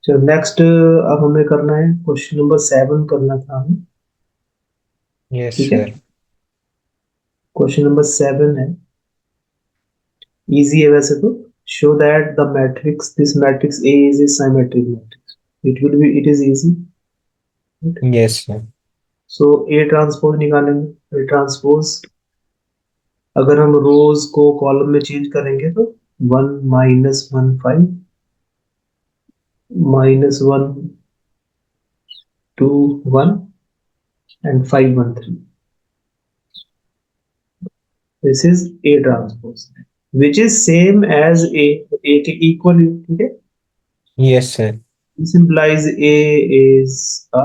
चलो नेक्स्ट अब हमें करना है क्वेश्चन नंबर 7 करना था हमें। यस ठीक है, सर। क्वेश्चन नंबर 7 है, इजी है वैसे तो। Show that the matrix this matrix A is a symmetric matrix. It is easy. Yes sir. So A transpose निकालेंगे। ए ट्रांसपोज अगर हम रोज को कॉलम में चेंज करेंगे तो 1 - 1 5 -1 2 1 and 5 1 3। This is A transpose which is same as a के equal है, ठीक है। Yes sir. This implies A is a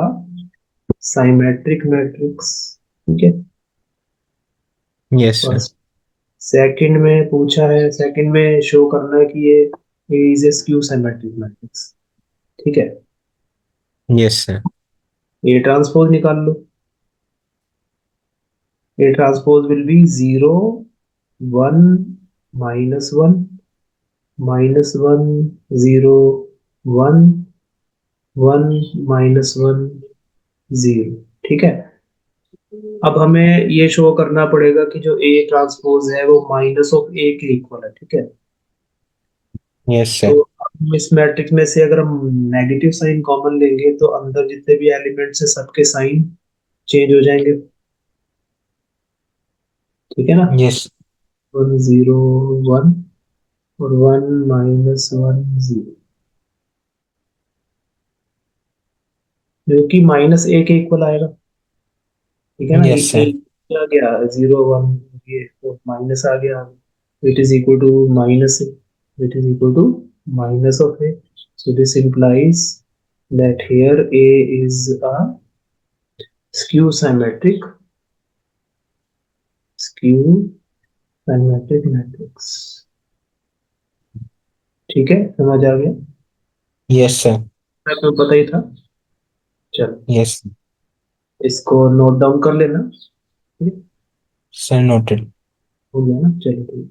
symmetric matrix, ठीक है। यस और सर। सेकंड में पूछा है, सेकंड में शो करना है कि ये A is a skew symmetric matrix, ठीक है। Yes sir. A ट्रांसपोज निकाल लो। A transpose will be 0 1 -1 -1 0 1 1 -1 0, ठीक है। अब हमें ये शो करना पड़ेगा कि जो ए ट्रांसपोज है वो माइनस ऑफ ए के इक्वल है, ठीक है। यस तो सर। हम इस मैट्रिक्स में से अगर हम नेगेटिव साइन कॉमन लेंगे तो अंदर जितने भी एलिमेंट्स है सबके साइन चेंज हो जाएंगे, ठीक है ना। यस। 1 0 1 और 1 - 1 0, जो कि -a के इक्वल आएगा, ठीक है ना। यस ये सर। आ गया 0 1, ये तो माइनस आ गया। It is equal to minus A, it is equal to minus of A. So this implies that here a is a skew symmetric matrix, ठीक है, समझ आ गया। Yes sir. आपको पता ही था। चलो यस इसको नोट डाउन कर लेना, ठीक है? सर। नोटेड। हो गया ना, चलो ठीक है।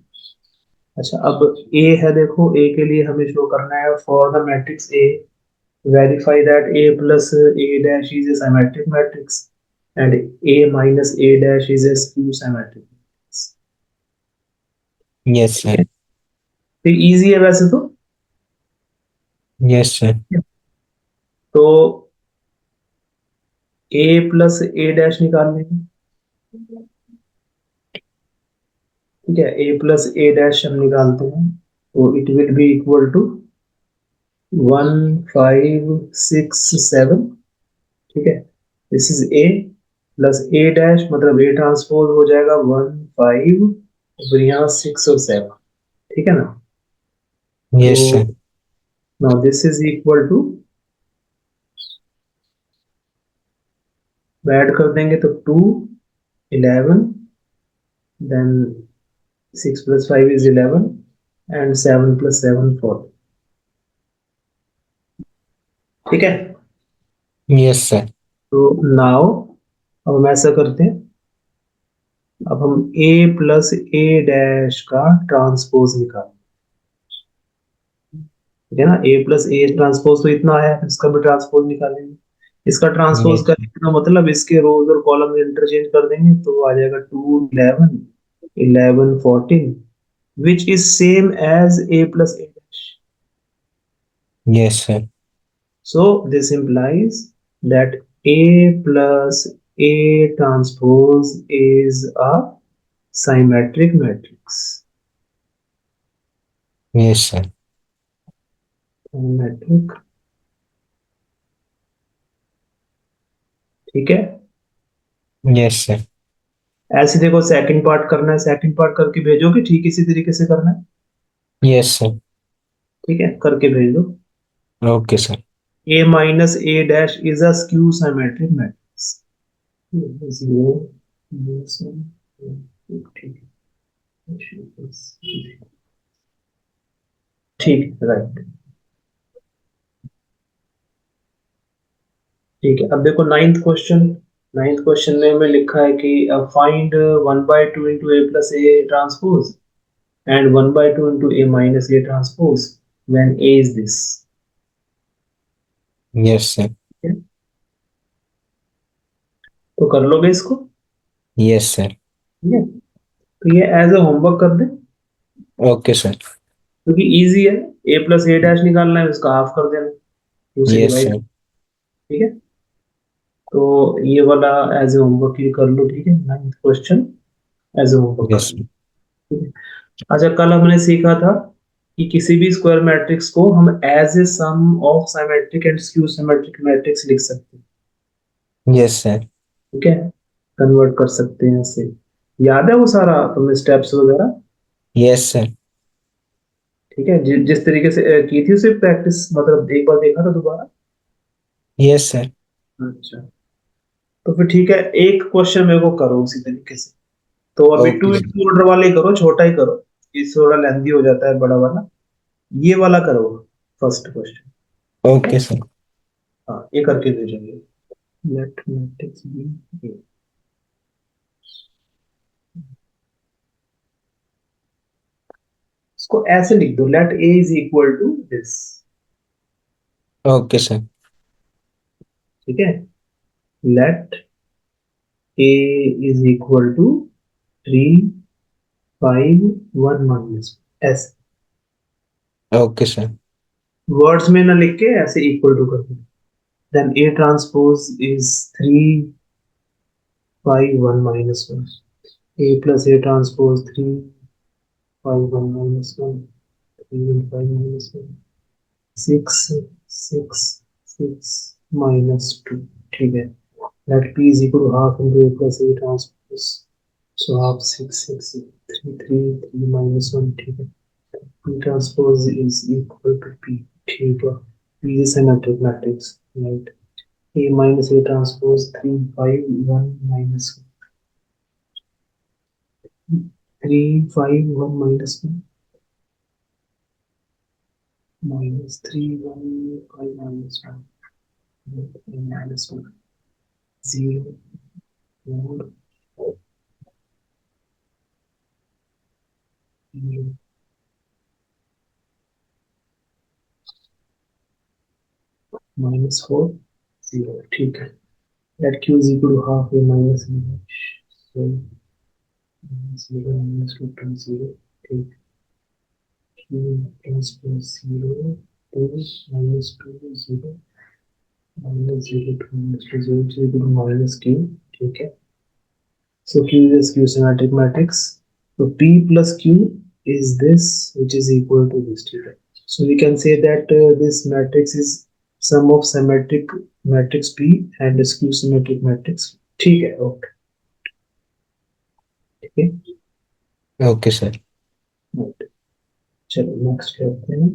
अच्छा अब ए है, देखो ए के लिए हमें शो करना है for the matrix A verify that a plus a dash is a symmetric matrix and a minus a dash is a skew symmetric matrix, yes ठीक सर। है। तो इजी है वैसे तो। Yes sir. तो a प्लस a डैश निकाल लेंगे, ठीक है। a प्लस a डैश हम निकालते हैं तो it will be equal to 1 5 6 7, ठीक है। This is a plus a dash मतलब a ट्रांसपोज हो जाएगा 1 5 और यहाँ 6 और 7, ठीक है ना। यस तो sir. now this is equal to, add कर देंगे तो 2 11 देन 6 + 5 is 11 एंड 7 + 7 4, ठीक है। Yes sir. तो नाउ अब हम ऐसा करते हैं, अब हम a प्लस a डैश का ट्रांसपोज निकालें, ठीक है ना। a प्लस a ट्रांसपोज तो इतना है, इसका भी ट्रांसपोज निकालेंगे। इसका ट्रांसपोज यस। करने का मतलब इसके रोज और कॉलम इंटरचेंज कर देंगे तो आ जाएगा 2 11 11 14 which is same as a plus a dash. Yes sir. So this implies that A plus A transpose is a symmetric matrix. Yes sir. Symmetric, ठीक है। Yes sir. ऐसे देखो सेकंड पार्ट करना है, सेकंड पार्ट करके भेजोगे, ठीक इसी तरीके से करना है, यस सर। ठीक है, करके भेज दो। Okay sir. A minus A dash is a skew symmetric matrix. Zero, ठीक ठीक है, राइट। ठीक है, अब देखो नाइन्थ क्वेश्चन। नाइन्थ क्वेश्चन में हमें लिखा है कि find 1/2 into A plus A transpose and 1/2 into A minus A transpose when A is this. Yes, sir. तो कर लोगे इसको? Yes, sir. ठीक है, तो ये एज ए होमवर्क कर दे, Okay, sir. क्योंकि इजी है। ए प्लस ए डैश निकालना है, उसका हाफ कर देना, उसे Yes, डिवाइड। sir. ठीक है, तो ये वाला एज ए होमवर्क ये कर लो। ठीक है, 9th question as a homework कर Yes, लो। sir. ठीक है। अच्छा, कल हमने सीखा था कि किसी भी स्क्वायर मैट्रिक्स को हम as a sum of symmetric and skew symmetric matrix लिख सकते हैं। Yes, sir. ठीक है, कन्वर्ट कर सकते हैं ऐसे। याद है वो सारा तुमने स्टेप्स वगैरह? Yes, sir. ठीक है, जिस तरीके से की थी उसे प्रैक्टिस, मतलब एक बार देखा था दोबारा? Yes, sir. अच्छा, तो फिर ठीक है, एक क्वेश्चन मेरे को करो उसी तरीके से। तो अभी Okay, two sir. Into order वाले ही करो, छोटा ही करो, ये थोड़ा लेंदी हो जाता है बड़ा वाला। ये वाला करो, फर्स्ट क्वेश्चन। ठीक है, Okay, sir. हाँ ये करके भेजेंगे। लेट मैट्रिक्स बी, इसको ऐसे लिख दो, let A is equal to this. Okay, sir. ठीक है, let A is equal to 3 5 1 minus, ऐसे Okay, sir. वर्ड्स में ना लिख के ऐसे इक्वल टू कर दो। Then A transpose is 3 5 1 - 1, A plus A transpose 3 5 1 - 1, 3 5 - 1, 6 6 6 - 2। ठीक है, let p is equal to half into a plus a transpose, so half 6 6 3 3 3 - 1। ठीक है, p transpose is equal to p। ठीक है, p is a symmetric matrix, right? a minus a transpose 3 5 1 - 1, 3 5 1 - 1 minus 3 1 5 - 1 -1 0 4 0 -4 0। ठीक है, let q is equal to half a minus b, so -0 -2 2 0। ठीक, q transpose 0 2 -2 0 -0 2 -2 0 is equal to minus q। ठीक है, so q is a skew symmetric matrix, so p plus q is this, which is equal to this। ठीक है, so we can say that this matrix is sum of symmetric matrix p and skew symmetric matrix। ठीक है, okay. ठीक है, Okay, sir. right। चलो next करते हैं।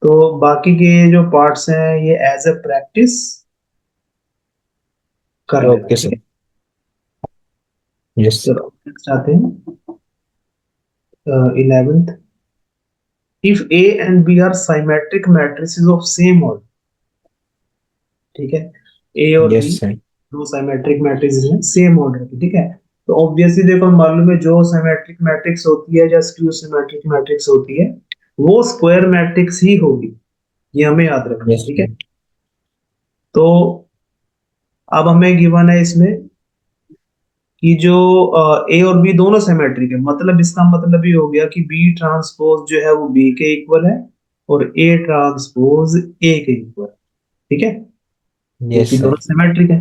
तो बाकी के जो पार्ट्स हैं ये एज अ प्रैक्टिस कर लेना। Okay, ठीक sir. है, Yes. चलो नेक्स्ट आते हैं। 11th, if a and b are symmetric matrices of same order। ठीक है, ए और बी Yes, sir. दो साइमेट्रिक मैट्रिक्स हैं सेम ऑर्डर की। ठीक है, तो ऑब्वियसली देखो मालूम है जो साइमेट्रिक मैट्रिक्स होती है या स्क्यू सिमेट्रिक मैट्रिक्स होती है वो स्क्वायर मैट्रिक्स ही होगी, ये हमें याद रखना है। Yes, ठीक है, sir. तो अब हमें गिवन है इसमें कि जो ए और बी दोनों सिमेट्रिक है, मतलब इसका मतलब ये हो गया कि बी ट्रांसपोज जो है वो बी के इक्वल है और ए ट्रांसपोज ए के इक्वल। ठीक है, Yes, क्योंकि sir. दोनों सिमेट्रिक है।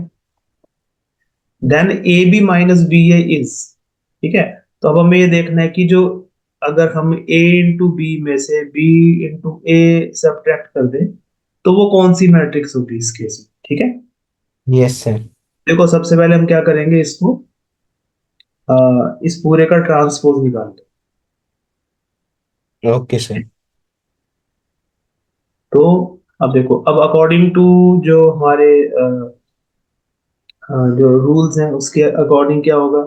Then A B minus B A is, ठीक है, तो अब हमें ये देखना है कि जो अगर हम a इंटू बी में से b इंटू ए सब्ट्रैक्ट कर दें तो वो कौन सी मैट्रिक्स होगी इस केस में। ठीक है, Yes, sir. देखो सबसे पहले हम क्या करेंगे, इसको इस पूरे का ट्रांसपोज निकालते हैं। Okay, sir. तो अब देखो, अब अकॉर्डिंग टू जो हमारे जो रूल्स हैं उसके अकॉर्डिंग क्या होगा,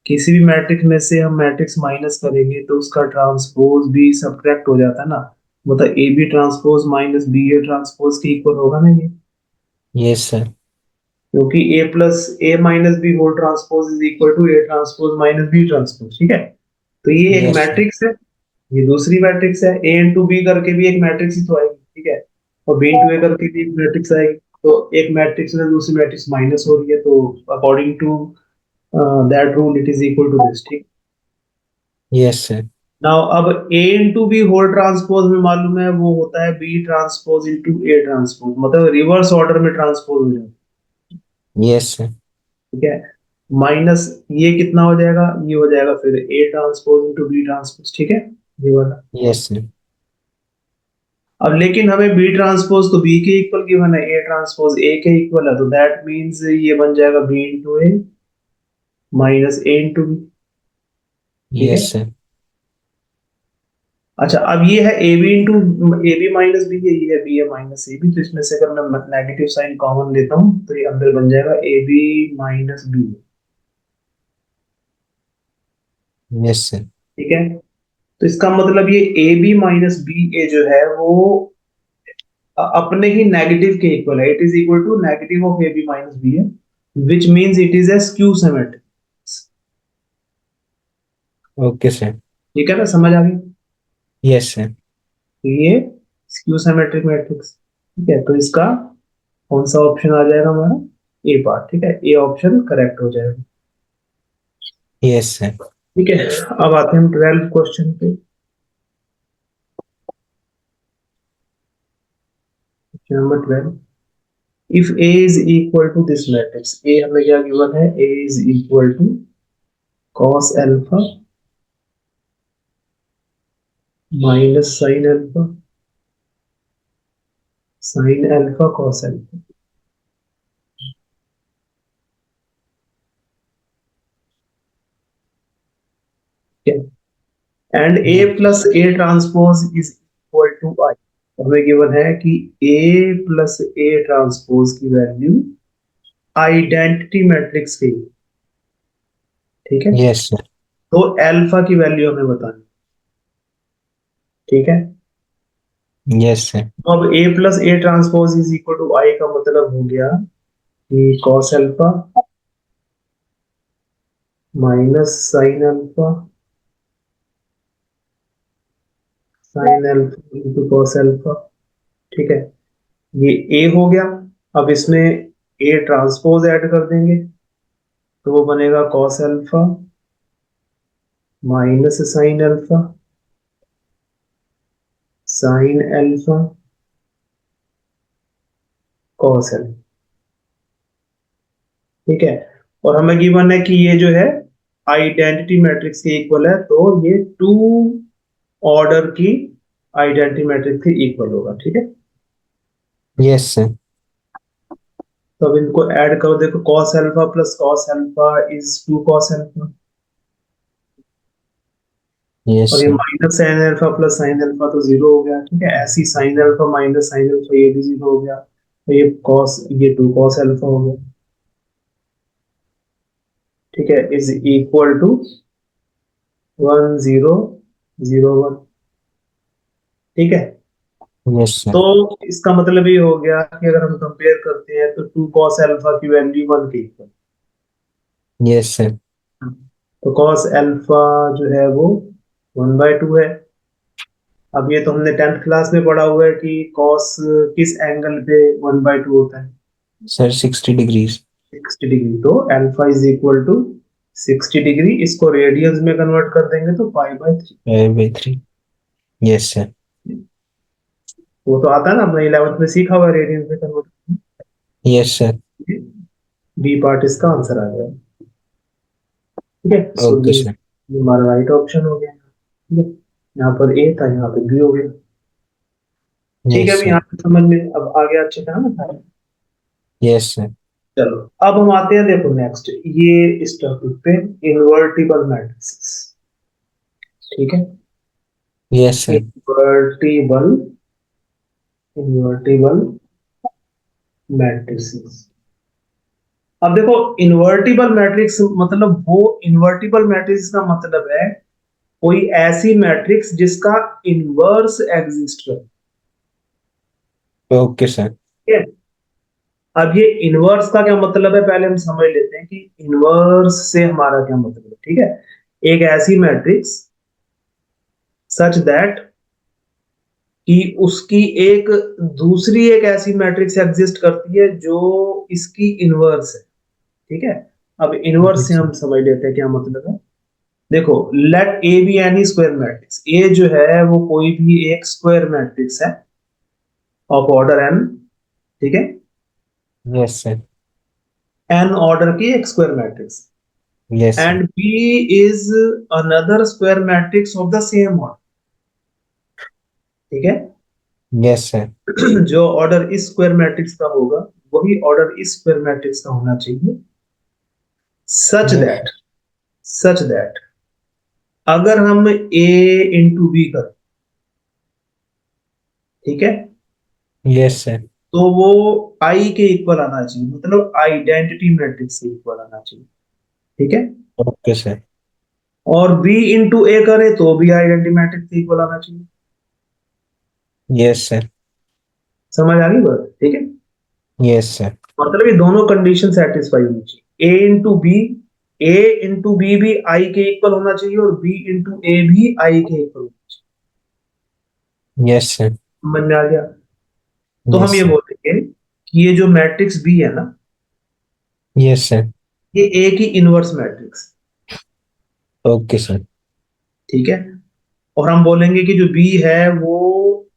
किसी भी मैट्रिक्स में से हम मैट्रिक्स माइनस करेंगे तो उसका ट्रांसपोज भी सब्ट्रैक्ट हो जाता है ना, मतलब A B transpose minus B A transpose के इक्वल होगा ना ये, Yes, sir. क्योंकि A plus A minus B whole transpose is equal to A transpose minus B transpose. ठीक है, तो ये एक Yes, sir. मैट्रिक्स है, ये दूसरी मैट्रिक्स है, ए इंटू बी करके भी एक मैट्रिक्स ही तो आएगी। ठीक है, और बी इंटू ए करके भी एक मैट्रिक्स आएगी, तो एक मैट्रिक्स में दूसरी मैट्रिक्स माइनस हो रही है, तो according to that rule it is equal to this, ठीक। Yes sir. नाउ अब A into B whole transpose में मालूम है वो होता है B transpose into A transpose, मतलब रिवर्स ऑर्डर में ट्रांसपोज हो जाता है, यस सर। ठीक है। माइनस ये कितना हो जाएगा, ये हो जाएगा फिर A transpose into B transpose, ठीक है, ये वाला। Yes sir. अब लेकिन हमें बी ट्रांसपोज तो बी के इक्वल गिवन है, ए ट्रांसपोज ए के इक्वल है, तो दैट मींस ये बन जाएगा B into A minus A into B, ठीक है। Yes sir. अच्छा अब ये है A B into A B minus B है, ये है B A minus A B, तो इसमें से अगर मैं नेगेटिव साइन कॉमन लेता हूँ तो ये अंदर बन जाएगा A B minus B, yes sir. ठीक है। तो इसका मतलब ये A B minus B A जो है वो अपने ही नेगेटिव के इक्वल है, it is equal to negative of A B minus B है, which means it is a skew symmetric, okay sir. ठीक है ना, समझ आ गई। Yes sir. तो ये स्क्यू सिमेट्रिक मैट्रिक्स, ठीक है। तो इसका कौन सा ऑप्शन आ जाएगा हमारा, ए पार्ट, ठीक है, ए ऑप्शन करेक्ट हो जाएगा, यस सर। ठीक है। अब आते हैं हम 12 क्वेश्चन पे, number 12। If A is equal to this matrix, A हमें क्या गिवन है, A is equal to cos alpha minus sine alpha, sine alpha cos alpha, ठीक है। And A plus A transpose is equal to I, हमें given है कि A plus A transpose की value identity matrix की, ठीक है। Yes sir. तो अल्फा की वैल्यू हमें बतानी, ठीक है। Yes sir. तो अब A plus A transpose is equal to I का मतलब हो गया कि cos alpha minus sine alpha, sine alpha into cos alpha, ठीक है। ये ए हो गया। अब इसमें ए ट्रांसपोज ऐड कर देंगे तो वो बनेगा cos alpha minus sine alpha, sine alpha cos alpha, ठीक है। और हमें गिवन है कि ये जो है आइडेंटिटी मैट्रिक्स के इक्वल है, तो ये टू ऑर्डर की आइडेंटिटी मैट्रिक्स के इक्वल होगा, ठीक है। Yes sir. तो अब इनको ऐड करो, देखो cos alpha plus cos alpha is two cos alpha, yes और ये sir. Minus sine alpha plus sine alpha तो जीरो हो गया, ठीक है। ऐसी sine alpha minus sine alpha ये भी जीरो हो गया, तो ये कॉस, ये टू कॉस अल्फा हो गया, ठीक है, इज इक्वल टू 1 0 0 1, ठीक है। Yes sir. तो इसका मतलब ये हो गया कि अगर हम कंपेयर करते हैं तो टू कॉस अल्फा की वैल्यू 1 के इक्वल, यस सर। तो कॉस अल्फा जो है वो 1/2 है। अब ये तो हमने 10th क्लास में पढ़ा हुआ है कि कॉस किस एंगल पे 1/2 होता है, सर 60 डिग्रीज। 60 डिग्री, तो alpha is equal to 60 degree, इसको रेडियंस में कन्वर्ट कर देंगे तो 5/3, 5/3। Yes sir. वो तो आता है ना, हमने 11th में सीखा हुआ रेडियंस में convert, yes sir. B part इसका आंसर आ गया, ठीक है। सो ओके ये सर। हमारा राइट ऑप्शन हो गया, ठीक है। यहाँ पर ए था, यहाँ पे बी हो गया, ठीक है। यस अभी सर। यहाँ पे समझ में अब आ गया अच्छे तरह ना। Yes sir. चलो अब हम आते हैं, देखो नेक्स्ट ये इस टॉपिक पे इन्वर्टिबल मैट्रिसेस, ठीक है। Yes sir. Invertible, invertible matrices. अब देखो इन्वर्टिबल मैट्रिक्स मतलब वो इन्वर्टिबल मैट्रिक्स का मतलब है कोई ऐसी मैट्रिक्स जिसका इनवर्स एग्जिस्ट करे, ओके सर। ठीक है। अब ये इनवर्स का क्या मतलब है पहले हम समझ लेते हैं कि इनवर्स से हमारा क्या मतलब है, ठीक है। एक ऐसी मैट्रिक्स सच दैट कि उसकी एक दूसरी एक ऐसी मैट्रिक्स एग्जिस्ट करती है जो इसकी इनवर्स है। ठीक है, अब इनवर्स से Yes, हम समझ लेते हैं क्या मतलब है। देखो, let A be any square matrix, A जो है वो कोई भी एक स्क्वायर मैट्रिक्स है ऑफ ऑर्डर एन। ठीक है, yes, sir. एन ऑर्डर की एक square matrix, Yes, sir. And B is another square matrix of the same order. ठीक है, Yes, sir. जो ऑर्डर इस स्क्वायर मैट्रिक्स का होगा वही ऑर्डर इस स्क्वायर मैट्रिक्स का होना चाहिए, सच Yes, दैट, सच दैट अगर हम ए इंटू बी करें, ठीक है, yes, sir. तो वो आई के इक्वल आना चाहिए, मतलब आइडेंटिटी मैट्रिक्स के इक्वल आना चाहिए। ठीक है, Okay, sir. और बी इंटू ए करें तो भी आइडेंटिटी मैट्रिक्स के इक्वल आना चाहिए। Yes, sir. समझ आ गई बात? ठीक है, Yes, sir. मतलब ये दोनों कंडीशन सेटिस्फाई होनी चाहिए, ए इंटू बी, ए इंटू बी भी आई के इक्वल होना चाहिए और बी इंटू ए भी आई के इक्वल होना चाहिए। Yes, sir. समझ में आ गया? तो हम Yes, ये sir. बोलेंगे कि ये जो मैट्रिक्स बी है ना, Yes, sir. ये ए की इनवर्स मैट्रिक्स। Okay, sir. ठीक है, और हम बोलेंगे कि जो बी है वो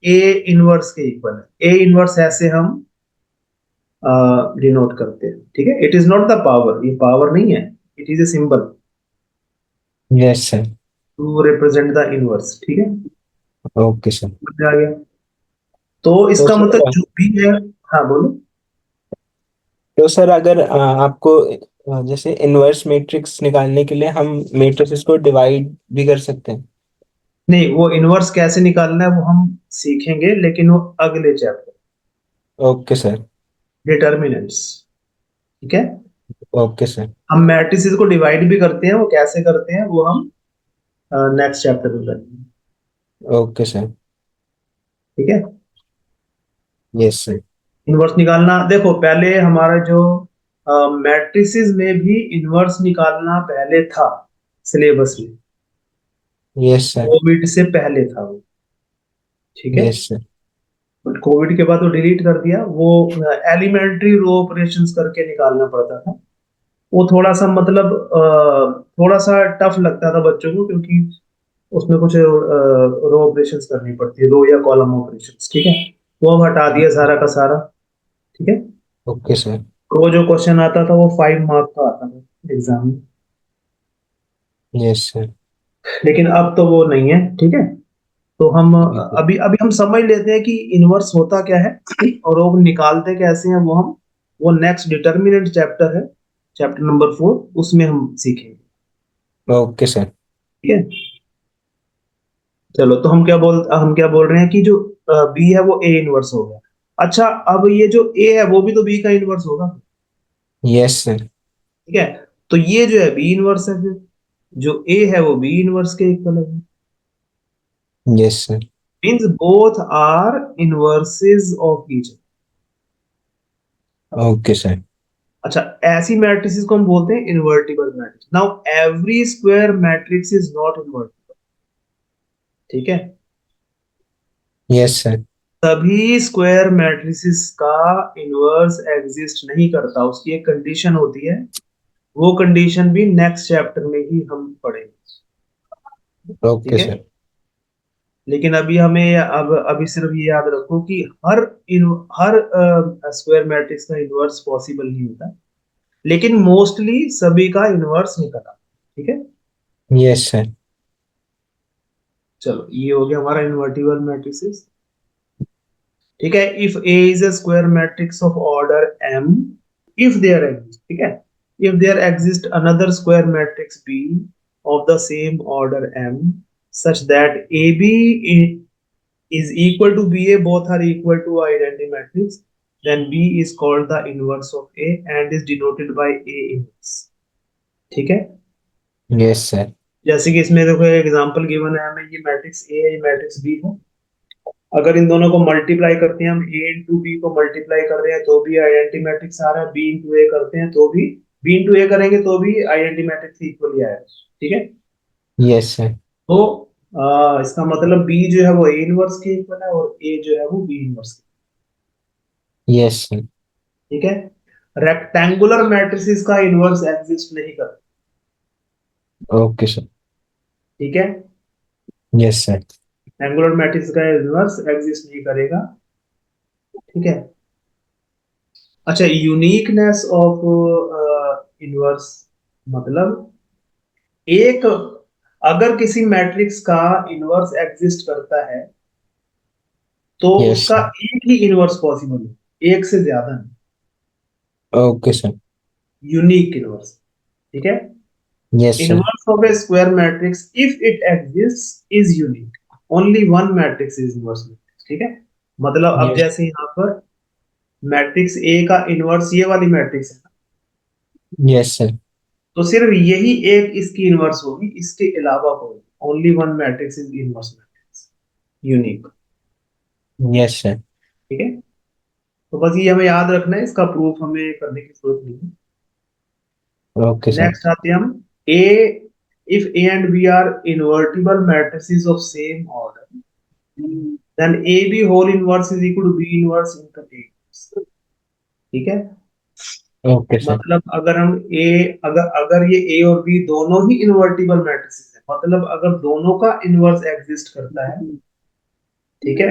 ए इनवर्स के इक्वल है। ए इनवर्स ऐसे हम डिनोट करते हैं। ठीक है, it is not the power, ये पावर नहीं है, it is a symbol Yes, sir. To represent the inverse. ठीक है, Okay, sir. समझ में आ गया? तो तो इसका मतलब सर जो भी है, हाँ बोलो। अगर आपको जैसे इनवर्स मैट्रिक्स निकालने के लिए हम मैट्रिसेस को डिवाइड भी कर सकते हैं। नहीं, वो इनवर्स कैसे निकालना है वो हम सीखेंगे, लेकिन वो अगले चैप्टर, ओके सर। डिटर्मिनेंट्स। ठीक है, ओके सर। हम मैट्रिसेस को डिवाइड भी करते हैं, वो कैसे करते हैं वो हम नेक्स्ट चैप्टर में करेंगे। Okay sir. ठीक है, यस सर। इनवर्स निकालना, देखो पहले हमारा जो मैट्रिसेस में भी इनवर्स निकालना पहले था सिलेबस में, यस सर। कोविड से पहले था वो। ठीक है, यस सर। बट कोविड के बाद वो डिलीट कर दिया, वो एलिमेंट्री रो ऑपरेशंस करके निकालना पड़ता था। वो थोड़ा सा मतलब थोड़ा सा टफ लगता था बच्चों को, क्योंकि उसमें कुछ रो ऑपरेशंस करनी पड़ती है, रो या कॉलम ऑपरेशंस। ठीक है, वो अब हटा दिया सारा का सारा। ठीक है, ओके सर। वो जो क्वेश्चन आता था वो 5 मार्क का आता था एग्जाम में, यस सर। लेकिन अब तो वो नहीं है। ठीक है, तो हम अभी अभी हम समझ लेते हैं कि इनवर्स होता क्या है और वो निकालते कैसे हैं, वो हम वो नेक्स्ट डिटर्मिनेंट चैप्टर है, चैप्टर नंबर 4, उसमें हम सीखेंगे। Okay sir. ठीक है, चलो, तो हम क्या बोल रहे हैं कि जो बी है वो ए इनवर्स हो गया। अच्छा, अब ये जो ए है वो भी तो बी का इनवर्स होगा। Yes sir. ठीक है, तो ये जो है बी इनवर्स है, फिर जो ए है वो बी इनवर्स के इक्वल है, yes sir. Means both are inverses of each. Okay sir. अच्छा, ऐसी मैट्रिसेस को हम बोलते हैं invertible matrix. Now every square matrix is not invertible. ठीक है, यस सर। सभी स्क्वायर मैट्रिसेस का इनवर्स एग्जिस्ट नहीं करता, उसकी एक कंडीशन होती है, वो कंडीशन भी नेक्स्ट चैप्टर में ही हम पढ़ेंगे। ओके ठीक है, सर। लेकिन अभी हमें अब अभी सिर्फ ये याद रखो कि हर हर स्क्वायर मैट्रिक्स का इनवर्स पॉसिबल नहीं होता, लेकिन मोस्टली सभी का इनवर्स निकला। ठीक है, यस सर। चलो ये हो गया हमारा इनवर्टिबल मैट्रिसेस। ठीक है, if A is a square matrix of order M, if there exist, ठीक है, if there exist another square matrix B of the same order M such that AB is equal to BA, both are equal to identity matrix, then B is called the inverse of A and is denoted by A inverse। ठीक है, yes sir. जैसे कि इसमें देखो example given है हमें, ये matrix A है, ये मैट्रिक्स बी है। अगर इन दोनों को मल्टीप्लाई करते हैं, हम ए इंटू बी को मल्टीप्लाई कर रहे हैं तो भी आइडेंटिटी मैट्रिक्स आ रहा है, बी इंटू ए करते हैं तो भी, बी इंटू ए करेंगे तो भी आइडेंटिटी मैट्रिक्स इक्वल ही आएगा। ठीक है, यस सर। तो इसका मतलब बी जो है वो ए इनवर्स के इक्वल है और ए जो है वो बी इनवर्स के। Yes sir. ठीक है। रेक्टेंगुलर मैट्रिसेस का इनवर्स एग्जिस्ट नहीं करता। Okay sir. ठीक है। Yes sir. रेक्टेंगुलर मैट्रिक्स का इनवर्स एग्जिस्ट नहीं करेगा। ठीक है। अच्छा, यूनिकनेस ऑफ इनवर्स मतलब एक, अगर किसी मैट्रिक्स का इनवर्स एग्जिस्ट करता है तो यस उसका सर। एक ही इनवर्स पॉसिबल है, एक से ज्यादा नहीं। Okay sir. Unique inverse. ठीक है। Yes sir. Inverse of A square matrix if it exist is unique, only one matrix is inverse matrix. ठीक है। मतलब अब यस। जैसे यहाँ पर मैट्रिक्स ए का इनवर्स ये वाली मैट्रिक्स है ना, यस सर। तो सिर्फ यही एक इसकी इनवर्स होगी, इसके अलावा कोई, only one matrix is inverse matrix, unique. Yes sir. ठीक है। तो बस ये हमें याद रखना है, इसका प्रूफ हमें करने की जरूरत नहीं है। Okay sir. नेक्स्ट आते हैं हम A, if A and B are invertible matrices of same order then A B whole inverse is equal to B inverse into A. ठीक है। Okay sir. मतलब अगर हम ए, अगर अगर ये ए और बी दोनों ही इनवर्टिबल मैट्रिसेस है, मतलब अगर दोनों का इनवर्स एग्जिस्ट करता है, ठीक है,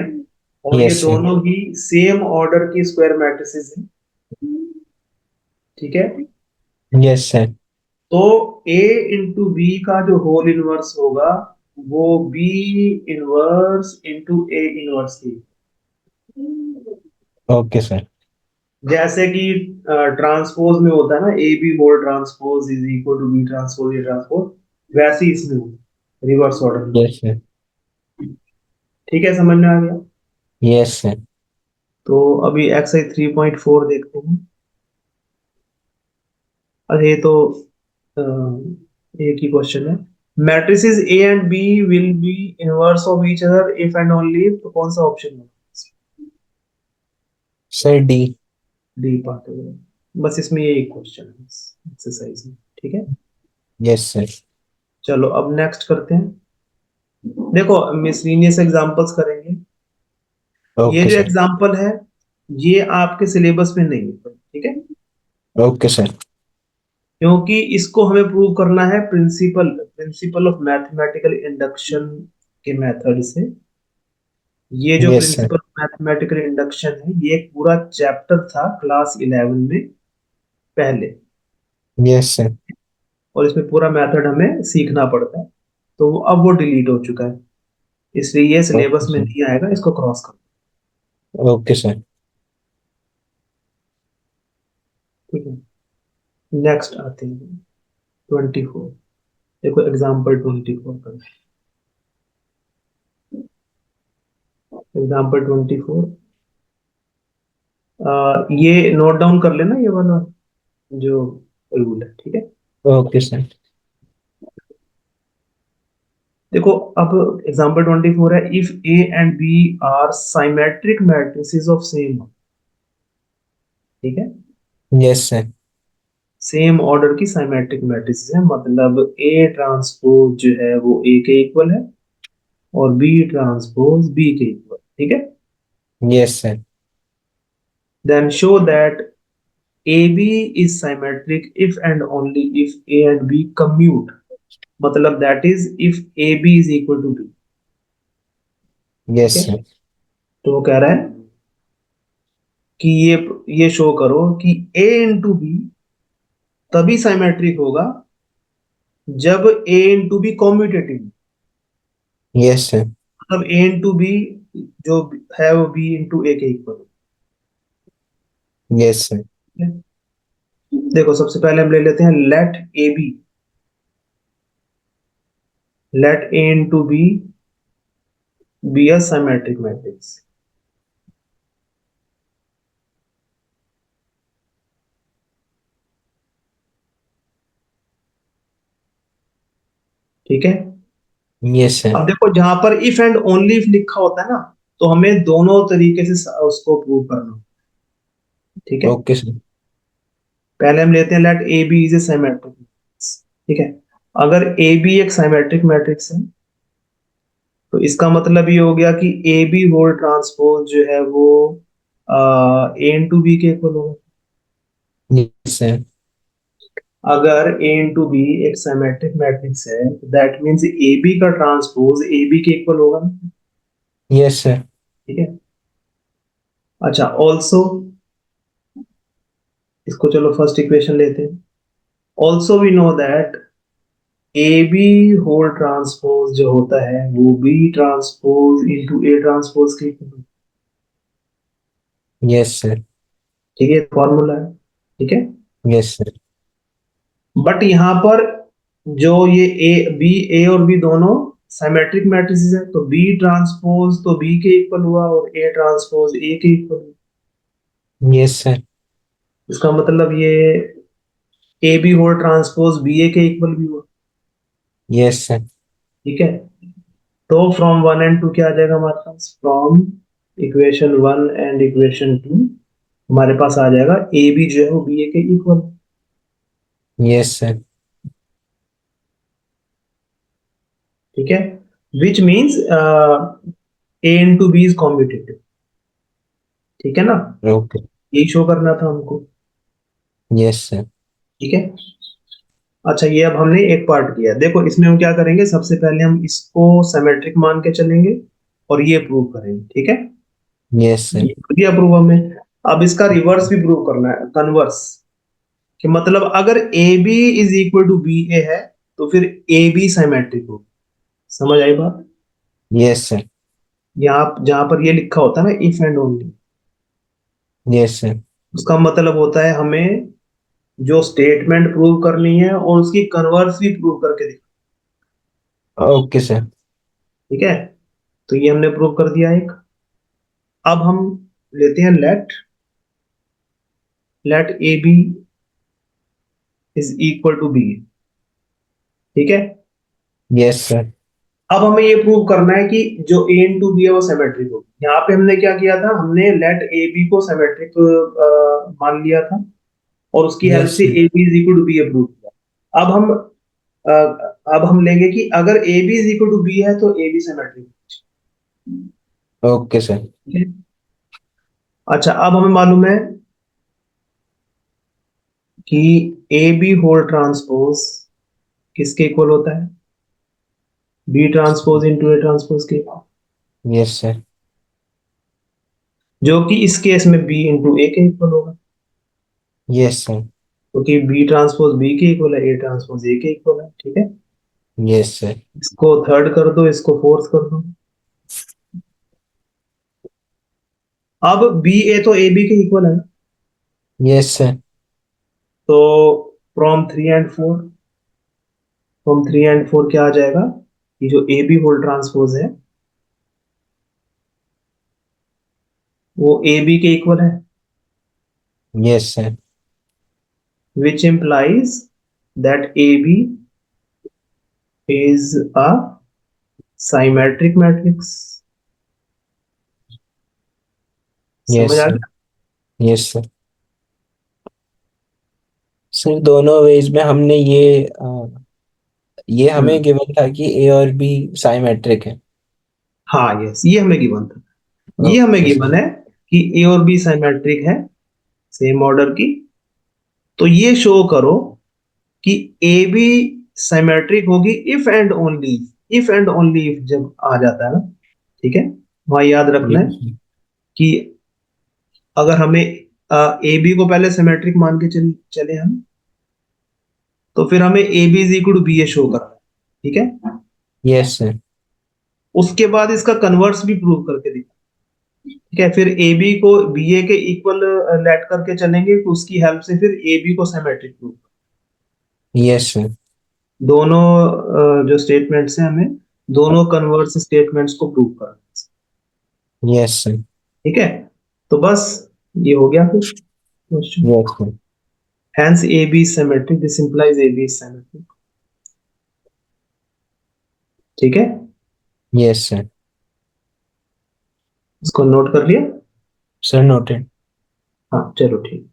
और ये यस सर। दोनों ही सेम ऑर्डर की स्क्वायर मैट्रिसेस हैं, ठीक है, यस सर। तो ए इंटू बी का जो होल इनवर्स होगा वो B inverse into A inverse की। Okay sir. जैसे कि ट्रांसपोज में होता है ना, A B whole transpose is equal to B transpose A transpose, वैसे ही इसमें रिवर्स ऑर्डर में। Yes sir. ठीक है, समझ में आ गया। Yes sir. तो अभी एक्सरसाइज 3.4 देखते हैं। अरे ये तो अ, एक ही क्वेश्चन है। Matrices A and B will be inverse of each other if and only if, तो कौन सा ऑप्शन है? Sir D. डी पार्ट है। बस इसमें ये एक क्वेश्चन है एक्सरसाइज में। ठीक है। Yes sir. चलो अब नेक्स्ट करते हैं। देखो मिसलिनियस एग्जांपल्स करेंगे। ये ओके जो सर। एग्जांपल है ये आपके सिलेबस में नहीं है, ठीक है, ओके सर। क्योंकि इसको हमें प्रूव करना है principle principle of mathematical induction के मेथड से। ये जो yes sir. Principle mathematical induction है ये एक पूरा चैप्टर था क्लास 11 में पहले, यस सर। और इसमें पूरा मेथड हमें सीखना पड़ता है। तो अब वो डिलीट हो चुका है, इसलिए ये सिलेबस ओके में सर। नहीं आएगा, इसको क्रॉस कर। Okay sir. ठीक है। नेक्स्ट आते हैं 24। देखो एग्जाम्पल 24 का। एग्जाम्पल 24, ये नोट डाउन कर लेना ये वाला जो रूल है। ठीक है। Okay sir. देखो अब एग्जाम्पल 24 है, if A and B are symmetric matrices of same, ठीक है, यस सर। सेम ऑर्डर की साइमेट्रिक मैट्रिसेस है, मतलब ए ट्रांसपोज जो है वो ए के इक्वल है और बी ट्रांसपोज बी के इक्वल। ठीक है। Yes sir. Then show that A B is symmetric if and only if A and B commute, मतलब that is if A B is equal to B. ठीक yes है। Sir. तो वो कह रहा है कि ये शो करो कि ए इंटू बी तभी साइमेट्रिक होगा जब A into B commutative, yes sir. मतलब ए इंटू बी जो है वो बी इंटू ए के इक्वल यस सर। है। देखो सबसे पहले हम ले लेते हैं let A B, let A into B a symmetric matrix. ठीक है। Yes sir. अब देखो जहां पर इफ एंड ओनली इफ लिखा होता है ना, तो हमें दोनों तरीके से उसको प्रूव करना होता है। ठीक है। Okay sir. पहले हम लेते हैं let A B is a symmetric matrix. ठीक है। अगर ए बी एक सिमेट्रिक मैट्रिक्स है तो इसका मतलब ये हो गया कि ए बी होल ट्रांसपोज जो है वो ए इंटू बी के इक्वल होगा। Yes sir. अगर ए इंटू बी एक सिमेट्रिक मैट्रिक्स है तो दैट मीन्स ए बी का ट्रांसपोज ए बी के इक्वल होगा ना। Yes sir. ठीक है। अच्छा ऑल्सो, इसको चलो फर्स्ट इक्वेशन लेते हैं। Also we know that A B whole transpose जो होता है वो B transpose into A transpose के इक्वल होता यस सर। है। ठीक है, फॉर्मूला है। ठीक है। Yes sir. बट यहाँ पर जो ये ए और बी दोनों सिमेट्रिक मैट्रिसेस है, तो बी ट्रांसपोज तो बी के इक्वल हुआ और ए ट्रांसपोज ए के इक्वल हुआ। Yes sir. इसका मतलब ये A B whole transpose B A के इक्वल भी हुआ। Yes sir. ठीक है। तो फ्रॉम वन एंड टू क्या आ जाएगा हमारे पास, from equation one and equation two हमारे पास आ जाएगा ए बी जो है वो बी ए के इक्वल। Yes sir. ठीक है। Which means A into B is competitive. ठीक है ना, ओके। यही शो करना था हमको। Yes sir. ठीक है। अच्छा ये अब हमने एक पार्ट किया, देखो इसमें हम क्या करेंगे, सबसे पहले हम इसको सिमेट्रिक मान के चलेंगे और ये प्रूव करेंगे। ठीक है। Yes sir. ये कर दिया प्रूव हमें। अब इसका रिवर्स भी प्रूव करना है, कन्वर्स, कि मतलब अगर A B is equal to B A है तो फिर ए बी सिमेट्रिक हो। समझ आई बात। Yes sir. यहाँ जहां पर ये लिखा होता है ना if and only, yes sir. उसका मतलब होता है हमें जो स्टेटमेंट प्रूव करनी है और उसकी कन्वर्स भी प्रूव करके दिखा। Okay sir. ठीक है। तो ये हमने प्रूव कर दिया एक। अब हम लेते हैं let A B is equal to B. ठीक है। Yes sir. अब हमें ये प्रूव करना है कि जो ए इंटू बी है वो सिमेट्रिक हो। यहाँ पे हमने क्या किया था, हमने लेट ए बी को सिमेट्रिक मान लिया था और उसकी हेल्प यस से sir. A B is equal to B prove किया। अब हम लेंगे कि अगर A B is equal to B है तो A B symmetric. Okay sir. अच्छा अब हमें मालूम है कि ए बी होल ट्रांसपोज किसके इक्वल होता है, B transpose into A transpose के, यस सर। जो कि इस केस में बी इंटू ए के इक्वल होगा, यस सर। क्योंकि बी ट्रांसपोज बी के इक्वल है, ए ट्रांसपोज ए के इक्वल है। ठीक है। Yes sir. इसको थर्ड कर दो, इसको फोर्थ कर दो। अब बी ए तो ए बी के इक्वल है ना, यस सर। तो फ्रॉम थ्री एंड फोर क्या आ जाएगा, कि जो ए बी होल ट्रांसपोज है वो ए बी के इक्वल है, yes sir. which implies that AB is a symmetric matrix। Yes समझ आ सर। गया। Yes sir. सर दोनों वेज में हमने ये हमें हम्म। गिवन था कि ए और बी साइमेट्रिक है। हाँ यस, ये हमें गिवन था, ये हमें ओके गिवन सर। है कि ए और बी सिमेट्रिक है, सेम ऑर्डर की। तो ये शो करो कि ए बी सिमेट्रिक होगी if and only, if and only if जब आ जाता है ना। ठीक है, वहां याद रखना है यस सर। कि अगर हमें ए बी को पहले सिमेट्रिक मान के चले हम, तो फिर हमें A B is equal to B A show करना है। ठीक है। Yes sir. उसके बाद इसका कन्वर्स भी प्रूव करके दिखा। ठीक है, फिर ए बी को बी ए के इक्वल लेट करके चलेंगे, तो उसकी हेल्प से फिर ए बी को सिमेट्रिक प्रूव। Yes sir. दोनों जो स्टेटमेंट्स हैं हमें दोनों कन्वर्स स्टेटमेंट्स को प्रूव करना है। Yes sir. ठीक है। तो बस ये हो गया फिर question. Yes sir. Hence AB is symmetric, this implies AB is symmetric। ठीक है, यस सर। इसको नोट कर लिया। Sir noted. हाँ चलो ठीक।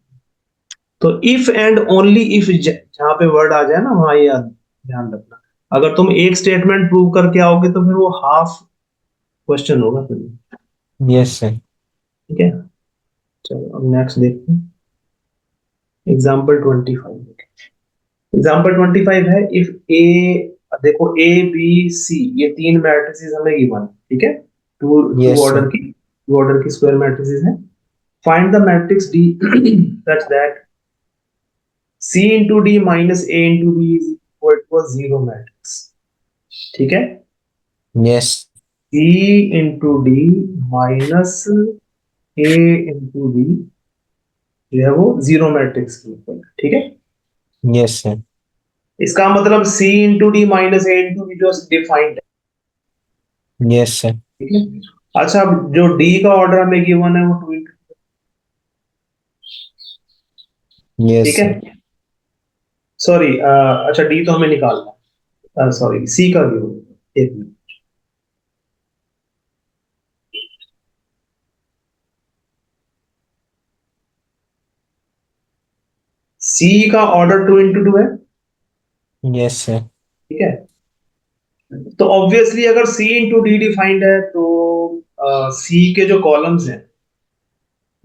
तो इफ एंड ओनली इफ जहां पे वर्ड आ जाए ना वहां ये ध्यान रखना। अगर तुम एक स्टेटमेंट प्रूव करके आओगे तो फिर वो हाफ क्वेश्चन होगा फिर। Yes sir. ठीक है, चलो अब नेक्स्ट देखते हैं। एग्जाम्पल 25। एग्जाम्पल 25 है, इफ ए, देखो ए बी सी ये तीन मैट्रिसेस हमें गिवन, ठीक है, two two yes order sir. की, टू ऑर्डर की स्क्वायर मैट्रिसेस है। Find the matrix D such that C into D minus A into B is equal to a zero matrix। ठीक है, yes. C into D minus A into B जो है वो zero matrix की equal है, ठीक है। Yes sir. इसका मतलब C into D minus A into B जो डिफाइंड है, यस सर। ठीक है। अच्छा, अब जो D का ऑर्डर हमें गिवन है वो टू इंटू, यस ठीक है, सर। सॉरी, अच्छा D तो हमें निकालना, सॉरी C का गिवन, एक मिनट। C का ऑर्डर टू इंटू टू है, यस सर। ठीक है। तो ऑब्वियसली अगर C इंटू डी डिफाइंड है तो C के जो कॉलम्स हैं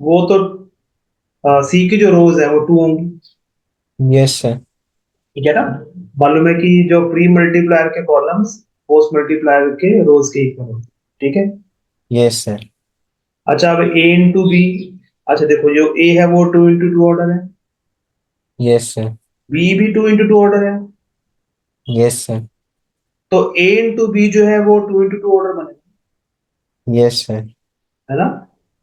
वो तो C की जो रोज है वो टू होंगी, यस सर। ठीक है ना। मालूम है कि जो प्री मल्टीप्लायर के कॉलम्स पोस्ट मल्टीप्लायर के रोज के इक्वल होते हैं, ठीक है। Yes sir. अच्छा, अब A इंटू बी, अच्छा देखो जो A है वो टू इंटू टू ऑर्डर है, यस सर। B भी टू इंटू टू ऑर्डर है, यस सर। तो A इंटू बी जो है वो टू इंटू टू ऑर्डर बनेगा, यस सर। है ना।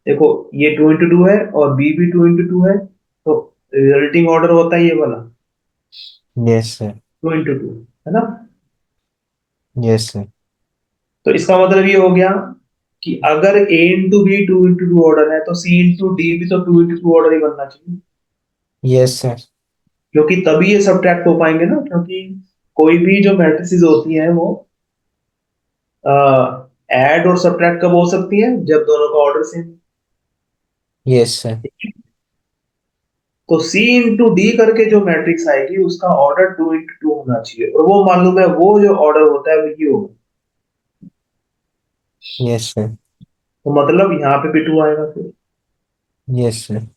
देखो ये टू इंटू टू है और B भी टू इंटू टू है, तो रिजल्टिंग ऑर्डर होता है ये वाला yes sir. Two into two, है ना। Yes sir. तो इसका मतलब ये हो गया कि अगर A into B two into two order है तो C इंटू डी भी तो टू इंटू टू ऑर्डर ही बनना चाहिए, यस सर। क्योंकि तभी ये सब्ट्रैक्ट हो पाएंगे ना, क्योंकि कोई भी जो मैट्रिसेस होती हैं वो ऐड और सब्ट्रैक्ट कब हो सकती है, जब दोनों का ऑर्डर सेम। Yes sir. तो C इंटू डी करके जो मैट्रिक्स आएगी उसका ऑर्डर टू इंटू टू होना चाहिए, और वो मालूम है वो जो ऑर्डर होता है वो ये होगा, यस सर। तो मतलब यहाँ पे भी टू आएगा फिर। Yes sir.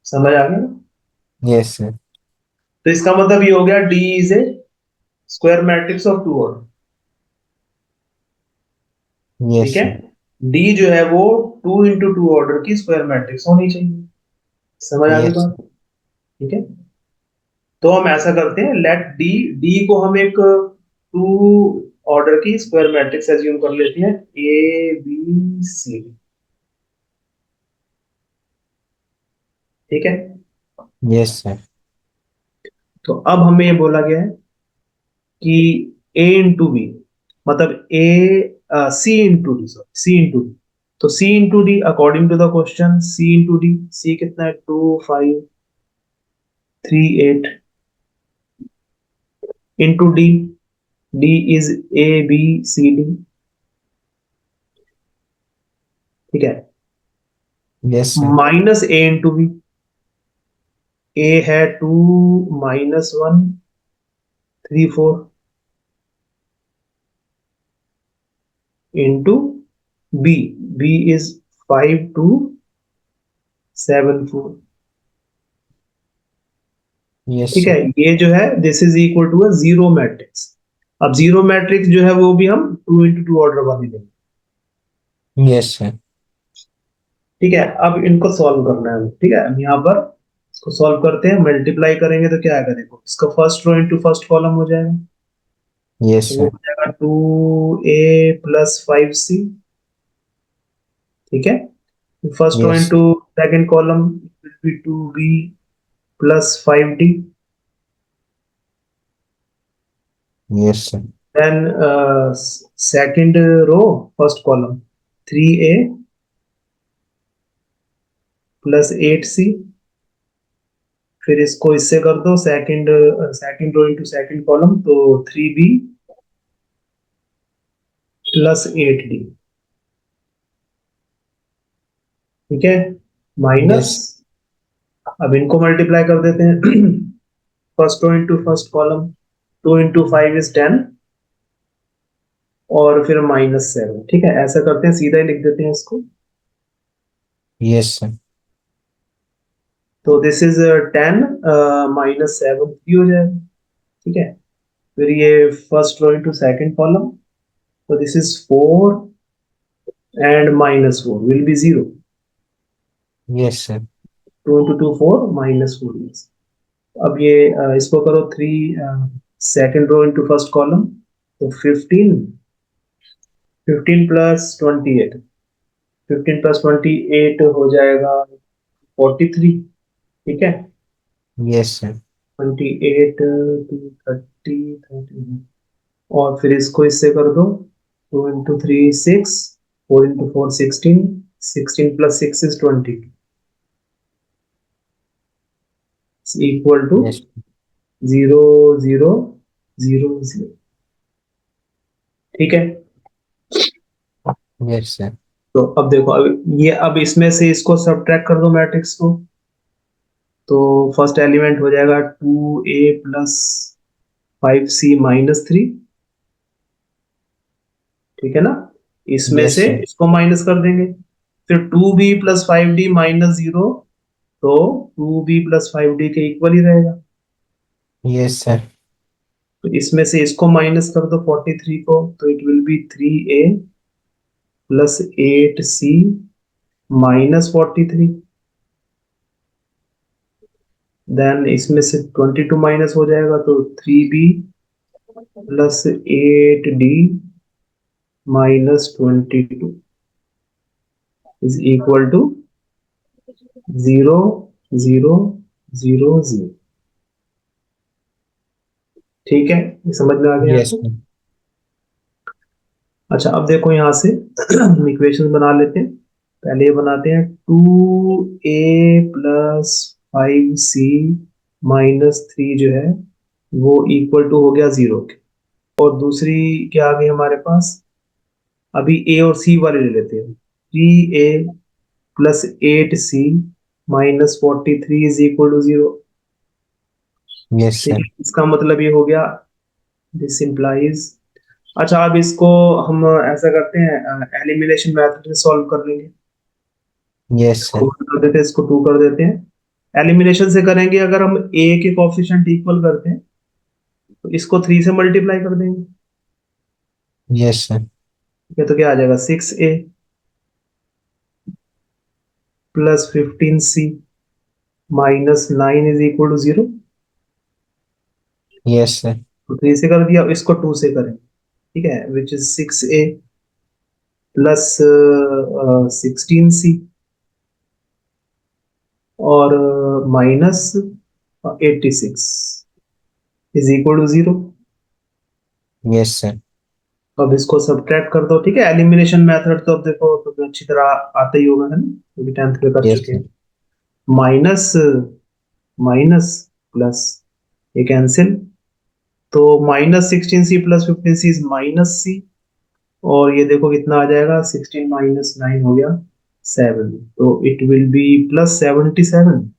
समझ आ गया ना? Yes sir. तो इसका मतलब ये हो गया D is a square matrix of two order, yes ठीक है। सर। डी जो है वो टू इंटू टू ऑर्डर की स्क्वायर मैट्रिक्स होनी चाहिए। समझ आ गई यस। बात, ठीक है। तो हम ऐसा करते हैं, लेट डी, डी को हम एक टू ऑर्डर की स्क्वायर मैट्रिक्स एज्यूम कर लेते हैं, ए बी सी, ठीक है। Yes sir. तो अब हमें ये बोला गया है कि ए इंटू बी, मतलब A, C into D, sorry C into D, तो C into D according to the question, C into D, C कितना है, 2 5 3 8 into D, D is A B C D, ठीक है। Yes sir. Minus A into B, A है 2 - 1 3 4 into B, B is 5 2 7 4, yes ठीक है। Sir. ये जो है this is equal to a zero matrix. अब जीरो मैट्रिक्स जो है वो भी हम टू इंटू टू ऑर्डर वाली लेंगे, यस सर। ठीक है। अब इनको सॉल्व करना है, ठीक है। अब यहाँ पर इसको सॉल्व करते हैं, मल्टीप्लाई करेंगे तो क्या आएगा, देखो इसका first row into first column हो जाएगा, यस तो वो सर। हो जाएगा 2a + 5c, ठीक है। First row yes. Into second column will be 2b + 5d, yes sir. Then second row first column 3a + 8c, फिर इसको इससे कर दो second row into second column, तो 3b + 8d, ठीक है, माइनस, यस। अब इनको मल्टीप्लाई कर देते हैं first row into first column, 2 × 5 = 10, और फिर -7। ठीक है, ऐसा करते हैं, सीधा ही लिख देते हैं इसको। Yes sir. तो दिस इज 10 -7 3 हो जाएगा। ठीक है, फिर ये first row into second column, तो this is 4 and -4 will be 0। Yes sir. 2 into 2 4 -4 yes। अब ये इसको करो 3 second row into first column, तो 15 15 प्लस 28, 15 प्लस 28 हो जाएगा 43। ठीक है, यस सर। 28 टू 30 और फिर इसको इससे कर दो, 2 into 3 6, 4 into 4 16, 16 plus 6 is 20 equal to yes. 0 0 0 0। ठीक है, यस सर। तो अब देखो, अब इसमें से इसको सब्ट्रैक्ट कर दो मैट्रिक्स को, तो फर्स्ट एलिमेंट हो जाएगा 2a प्लस 5c माइनस 3। ठीक है ना, इसमें यस से सर। इसको माइनस कर देंगे, फिर 2b प्लस 5d माइनस 0, तो 2b प्लस 5d के इक्वल ही रहेगा। Yes sir. तो इसमें से इसको माइनस कर दो 43 को, तो it will be 3a plus 8c minus 43। Then इसमें से 22 माइनस हो जाएगा, तो 3b plus 8d minus 22 is equal to 0 0 0 0। ठीक है, ये समझ में आ गया यस आपको? सर। अच्छा, अब देखो यहाँ से इक्वेशन बना लेते हैं। पहले ये बनाते हैं 2a प्लस 5c माइनस 3 जो है वो इक्वल टू हो गया 0 के। और दूसरी क्या आ गई हमारे पास, अभी a और c वाले ले लेते हैं। 3a plus 8c minus 43 is equal to 0। Yes ठीक सर। है, इसका मतलब ये हो गया, दिस इंप्लाइज। अच्छा, अब इसको हम ऐसा करते हैं, एलिमिनेशन मेथड से सॉल्व कर लेंगे। यस इसको सर। 1 कर देते हैं, इसको 2 कर देते हैं। एलिमिनेशन से करेंगे, अगर हम a के कोफिशिएंट इक्वल करते हैं तो इसको 3 से मल्टीप्लाई कर देंगे। Yes sir. ठीक है, तो क्या आ जाएगा, 6a plus 15c minus 9 is equal to 0। Yes sir. तो 3 से कर दिया, इसको 2 से करें। ठीक है, which is 6a plus 16c और minus 86 is equal to 0। Yes sir. अब इसको सब्ट्रैक्ट कर दो। ठीक है, एलिमिनेशन मेथड तो अब देखो तुम्हें अच्छी तरह आता ही होगा, है ना, क्योंकि 10th में कर यस चुके सर। हैं। माइनस माइनस प्लस, ये कैंसिल, तो -16c plus 15c is -c। और ये देखो कितना आ जाएगा, 16 माइनस 9 हो गया 7, तो इट विल बी +77।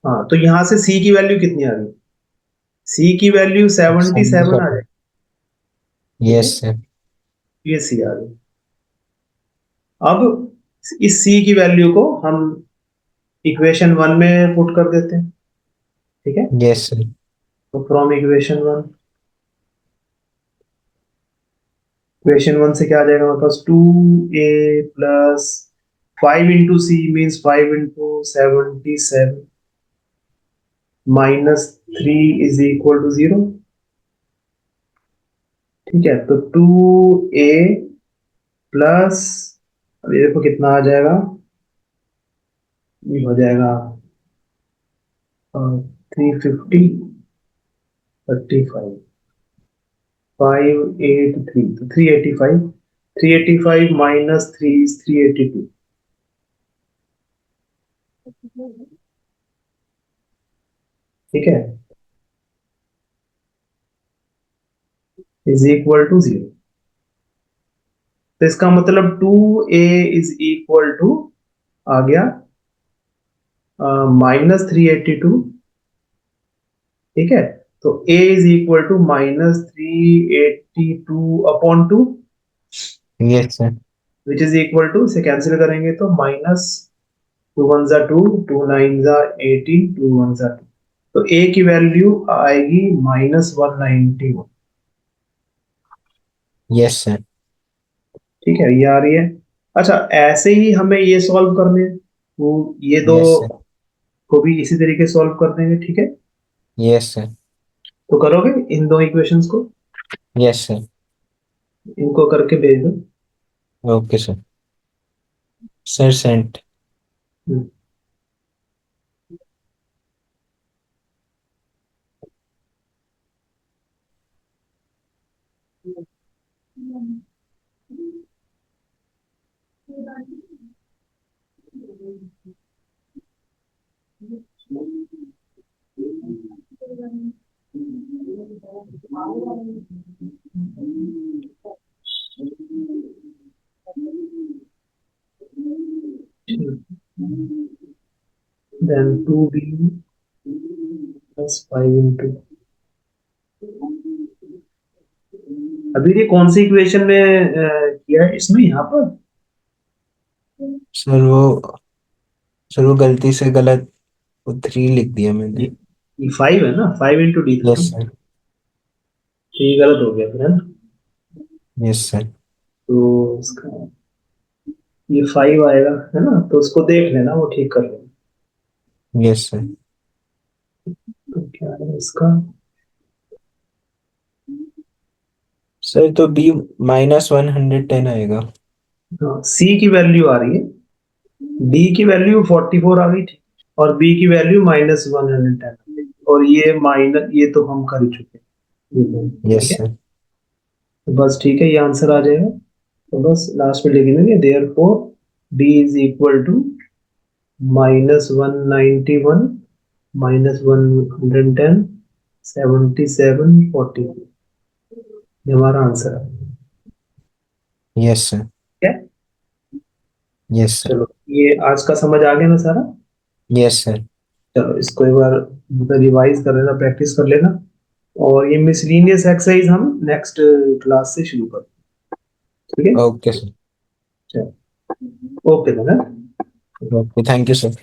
हाँ, तो यहाँ से c की वैल्यू कितनी आ गई, c की वैल्यू 77 आ 77। जाएगी। ठीक है, यस सर। ये c आ गई। अब इस c की वैल्यू को हम इक्वेशन 1 में पुट कर देते हैं। ठीक है, यस सर। तो फ्रॉम इक्वेशन 1 से क्या आ जाएगा हमारे पास, 2a plus 5 into C means 5 into 77 minus 3 is equal to 0। ठीक है, तो 2a प्लस, अब ये देखो कितना आ जाएगा, ये हो जाएगा 350 35 583, तो 385, 385 माइनस 3 इज 382। ठीक है, इज इक्वल टू 0। तो इसका मतलब 2a इज इक्वल टू आ गया -382। ठीक है, तो a is equal to -382 upon 2। Yes sir. Which is equal to, से कैंसिल करेंगे तो माइनस 2 1 2, 2 9 18, 2 1 2। तो ए की वैल्यू आएगी -191। Yes sir. ठीक है, ये आ रही है। अच्छा, ऐसे ही हमें ये सॉल्व करने हैं, तो ये दो यस सर। को भी इसी तरीके सॉल्व कर देंगे। ठीक है, यस सर। तो करोगे इन दो इक्वेशंस को, यस सर। इनको करके भेज दो। Okay sir. Sir sent. Hmm, then 2b plus 5 into, अभी ये कौन सी इक्वेशन में किया है इसमें, यहाँ पर? सर वो सर वो गलती से गलत, वो 3 लिख दिया मैंने। ये 5 है ना, 5 into d था यस ना, सर। तो ये गलत हो गया फिर, है ना? Yes sir. तो इसका ये 5 आएगा, है ना? तो उसको देख लेना, वो ठीक कर लेना। Yes sir. तो क्या है इसका? सर तो बी -110 आएगा। हाँ, सी की वैल्यू आ रही है, डी की वैल्यू 44 आ गई थी, और बी की वैल्यू -110, और ये माइनस, ये तो हम कर ही चुके हैं, ये तो, ठीक यस है। सर। तो बस ठीक है, ये आंसर आ जाएगा। तो बस लास्ट में लिख देंगे, therefore D is equal to -191 -110 77 40। ये हमारा आंसर है। Yes sir. ठीक है, यस सर। चलो, ये आज का समझ आ गया ना सारा? Yes sir. चलो, इसको एक बार मतलब रिवाइज कर लेना, प्रैक्टिस कर लेना, और ये मिसलीनियस एक्सरसाइज हम नेक्स्ट क्लास से शुरू करते हैं। ठीक है, ओके सर। चलो, ओके, धन्यवाद। Okay, thank you sir.